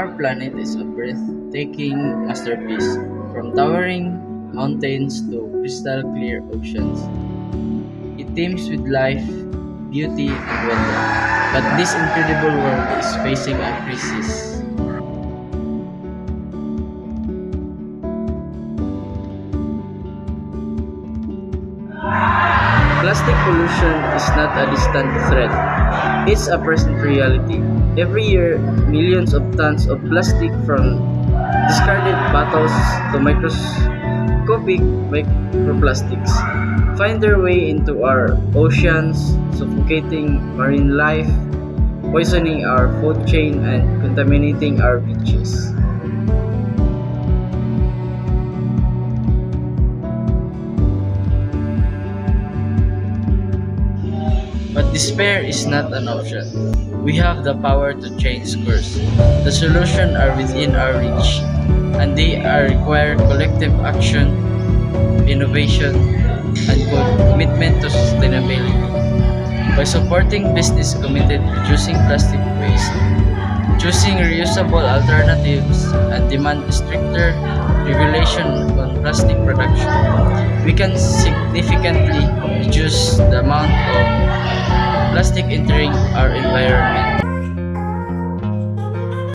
Our planet is a breathtaking masterpiece, from towering mountains to crystal clear oceans. It teems with life, beauty, and wonder. But this incredible world is facing a crisis. Plastic pollution is not a distant threat. It's a present reality. Every year, millions of tons of plastic from discarded bottles to microscopic microplastics find their way into our oceans, suffocating marine life, poisoning our food chain, and contaminating our beaches. But despair is not an option. We have the power to change course. The solutions are within our reach, and they are require collective action, innovation, and commitment to sustainability. By supporting business committed to reducing plastic waste, choosing reusable alternatives, and demand stricter regulation on plastic production, we can significantly reduce the amount of plastic entering our environment.